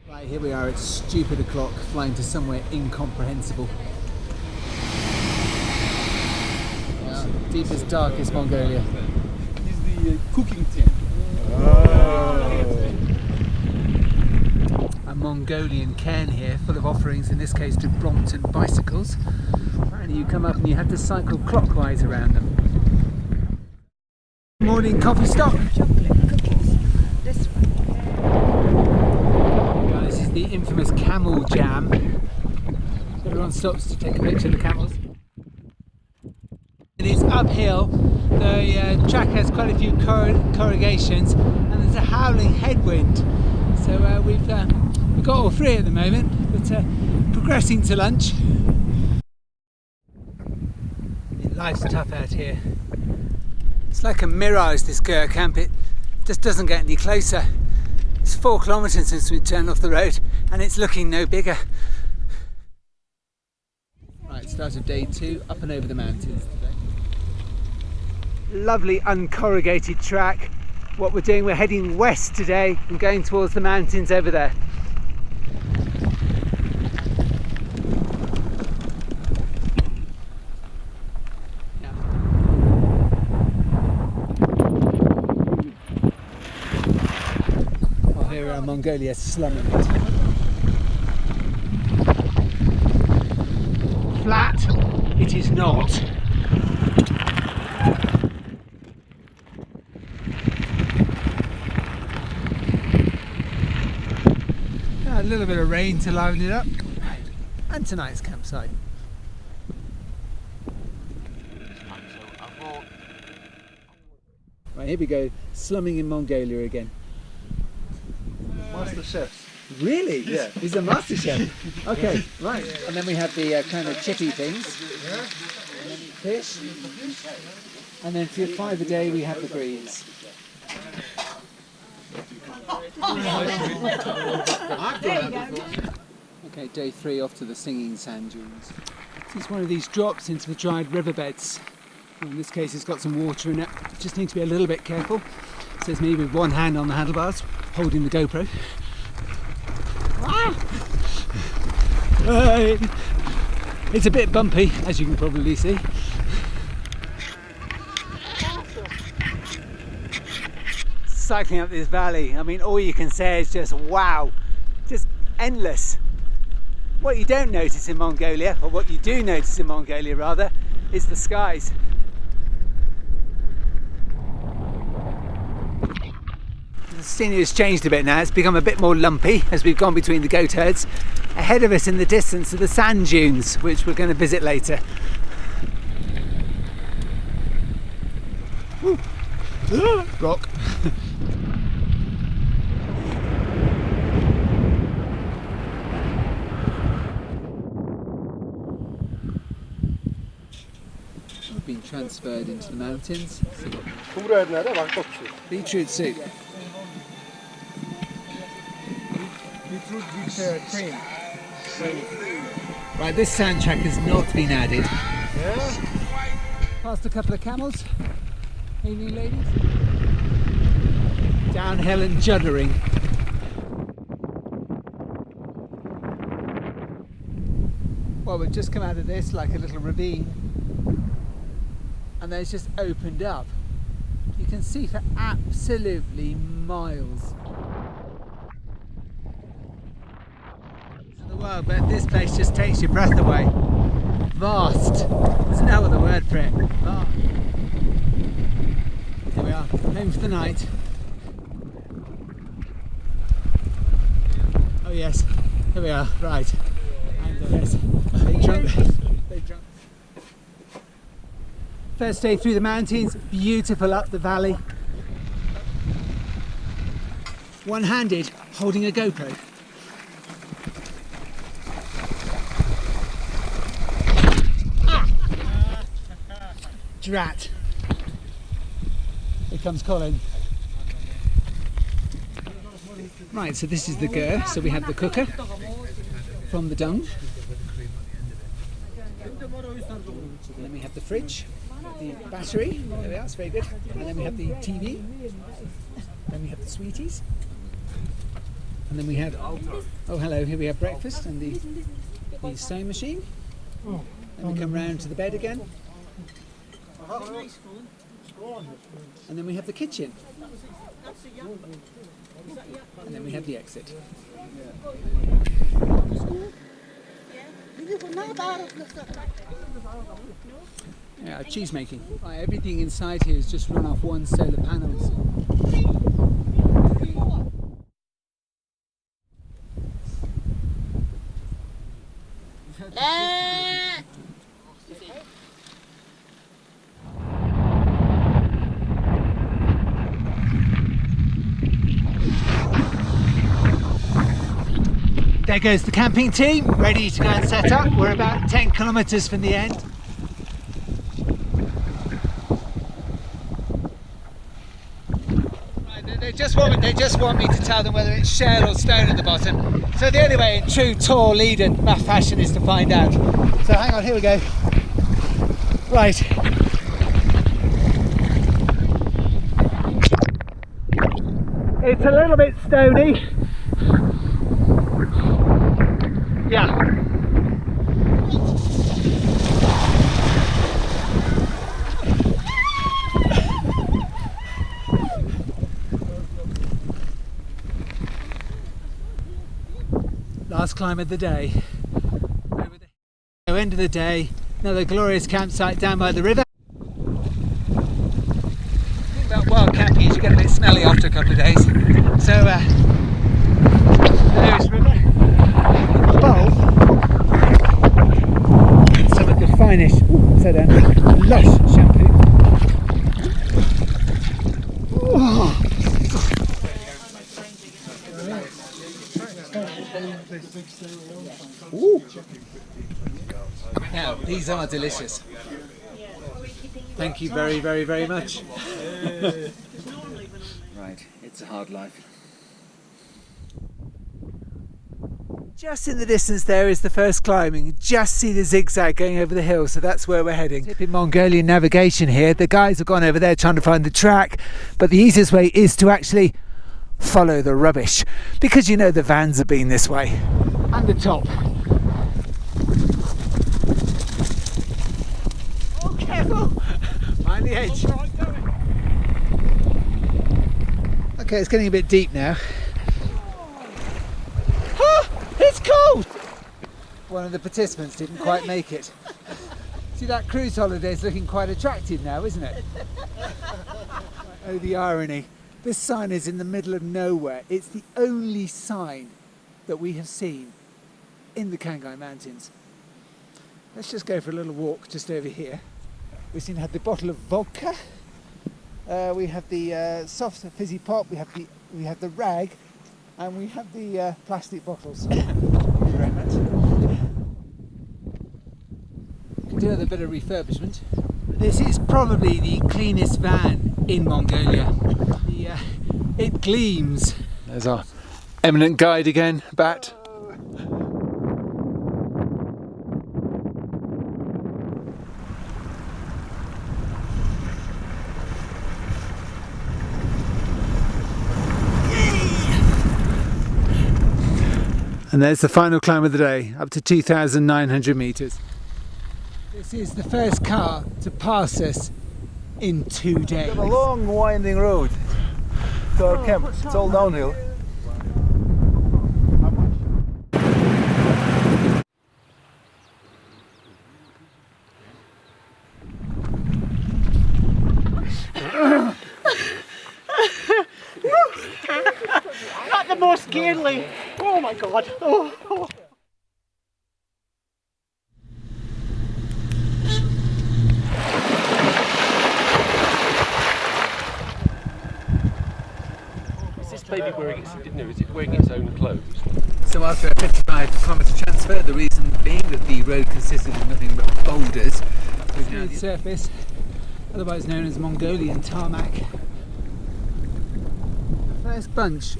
Right, here we are at stupid o'clock, flying to somewhere incomprehensible. Yeah, deepest, darkest Mongolia. This is the cooking tent. A Mongolian cairn here, full of offerings, in this case to Brompton bicycles. And you come up and you have to cycle clockwise around them. Morning coffee stop. Chocolate cookies. This one. This is the infamous camel jam. Everyone stops to take a picture of the camels. It is uphill. The track has quite a few corrugations, and there's a howling headwind. So we've got all three at the moment, but progressing to lunch. Life's tough out here. It's like a mirage, this Gur camp. It just doesn't get any closer. It's 4 kilometres since we turned off the road, and it's looking no bigger. Right, start of day 2, up and over the mountains today. Lovely uncorrugated track. What we're doing, we're heading west today and going towards the mountains over there. Mongolia slumming it. Flat, it is not. A little bit of rain to liven it up. And tonight's campsite. Right, here we go, slumming in Mongolia again. Master chefs. Really? Yeah. He's a master chef. Okay, right. And then we have the kind of chippy things. And then fish. And then for 5 a day we have the greens. Okay, day 3 off to the singing sand dunes. This is one of these drops into the dried riverbeds. In this case it's got some water in it. Just need to be a little bit careful. So it's me with one hand on the handlebars, holding the GoPro. It's a bit bumpy, as you can probably see. Cycling up this valley, I mean, all you can say is just wow, just endless. What you don't notice in Mongolia, or what you do notice in Mongolia rather, is the skies. The scenery has changed a bit now. It's become a bit more lumpy as we've gone between the goat herds. Ahead of us in the distance are the sand dunes, which we're going to visit later. Rock. We've been transferred into the mountains. Beetroot soup. Beetroot with cream. Right, this sand track has not been added. Yeah. Past a couple of camels. Evening, ladies. Downhill and juddering. Well, we've just come out of this like a little ravine, and then it's just opened up. You can see for absolutely miles. The world, but this place just takes your breath away. Vast. There's no other word for it. Vast. Here we are, home for the night. Oh yes, here we are, right. And there's big drunk. Big drunk. First day through the mountains, beautiful up the valley. One-handed, holding a GoPro. Drat. Here comes Colin. Right, so this is the Gur. So we have the cooker from the dung. And then we have the fridge, the battery. There we are, it's very good. And then we have the TV. Then we have the sweeties. And then we have, oh hello, here we have breakfast and the sewing machine. Then we come round to the bed again. And then we have the kitchen. And then we have the exit. Yeah, cheese making. Right, everything inside here is just run off one solar panels. There goes the camping team, ready to go and set up. We're about 10 kilometres from the end. Right, they just want me to tell them whether it's shell or stone at the bottom. So the only way in true tour leader fashion is to find out. So hang on, here we go. Right. It's a little bit stony. Yeah. Last climb of the day. Over the end of the day, another glorious campsite down by the river. The thing about wild camping is you get a bit smelly after a couple of days. So there is river. Bowl and some of the finest, lush shampoo. Oh. Ooh. Now these are delicious. Thank you very, very, very much. Right, it's a hard life. Just in the distance there is the first climbing. You just see the zigzag going over the hill, so that's where we're heading. Tip in Mongolian navigation here. The guys have gone over there trying to find the track, but the easiest way is to actually follow the rubbish, because you know the vans have been this way. And the top. Oh, careful! Mind the edge. Okay, it's getting a bit deep now. It's cold! One of the participants didn't quite make it. See, that cruise holiday is looking quite attractive now, isn't it? Oh, the irony. This sign is in the middle of nowhere. It's the only sign that we have seen in the Kangai Mountains. Let's just go for a little walk just over here. We seem to have the bottle of vodka. We have the soft fizzy pop. We have the rag. And we have the plastic bottles. Thank you very much. Could do with a bit of refurbishment. This is probably the cleanest van in Mongolia. It gleams. There's our eminent guide again, Bat. And there's the final climb of the day, up to 2,900 metres. This is the first car to pass us in 2 days. It's a long winding road to our camp. It's all downhill. Not the most scarily. Oh my god. Oh. Is this baby wearing its own clothes? So after a 55-kilometre transfer, the reason being that the road consisted of nothing but boulders, smooth surface, otherwise known as Mongolian tarmac. The first bunch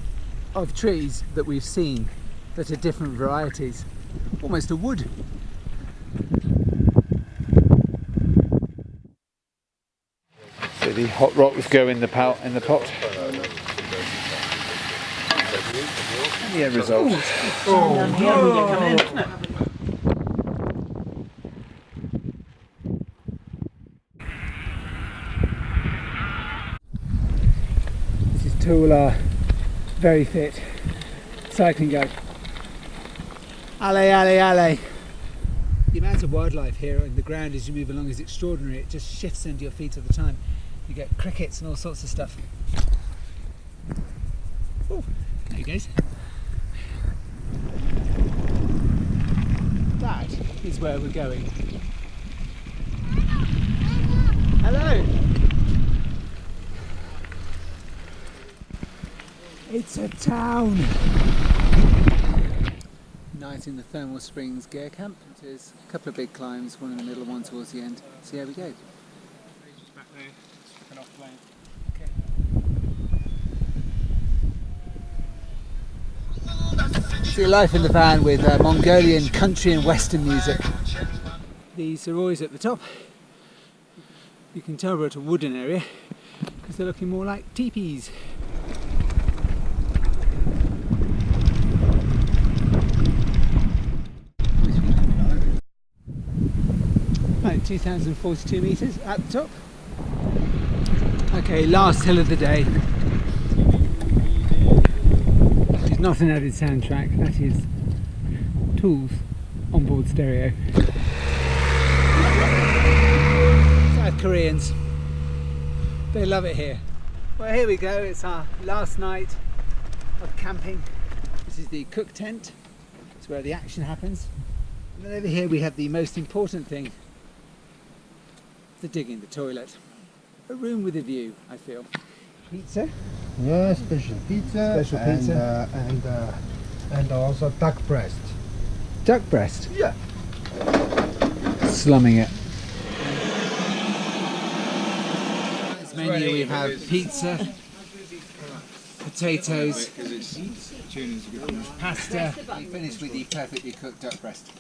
of trees that we've seen that are different varieties, almost a wood. So the hot rocks go in the pot. The end result. This is Tula, very fit cycling guide. Ale, ale, ale. The amount of wildlife here on the ground as you move along is extraordinary. It just shifts under your feet all the time. You get crickets and all sorts of stuff. Oh, there he goes. That is where we're going. Hello! It's a town! Night in the Thermal Springs gear camp. There's a couple of big climbs, one in the middle, one towards the end. So here we go. Back there, an off plane. Okay. See life in the van with Mongolian country and western music. These are always at the top. You can tell we're at a wooden area because they're looking more like teepees. Right, 2,042 metres at the top. Okay, last hill of the day. That is not an added soundtrack, that is Tools onboard stereo. South Koreans, they love it here. Well, here we go, it's our last night of camping. This is the cook tent, it's where the action happens. And then over here we have the most important thing, the digging, the toilet. A room with a view, I feel. Pizza? Yeah, special pizza. Special pizza. And also duck breast. Duck breast? Yeah. Slumming it. This menu we have pizza, potatoes, pasta. We finish with the perfectly cooked duck breast.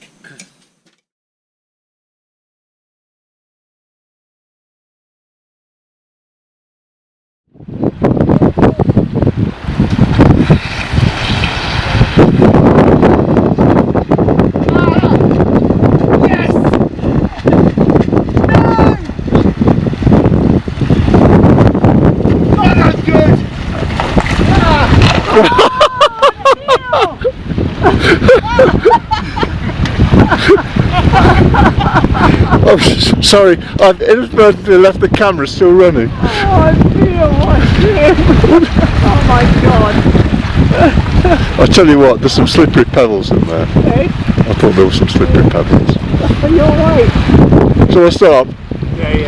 I'm sorry, I've inadvertently left the camera still running. Oh, I feel oh my god. I tell you what, there's some slippery pebbles in there. Hey? I thought there were some slippery pebbles. Are you alright? Shall I stop? Yeah, yeah.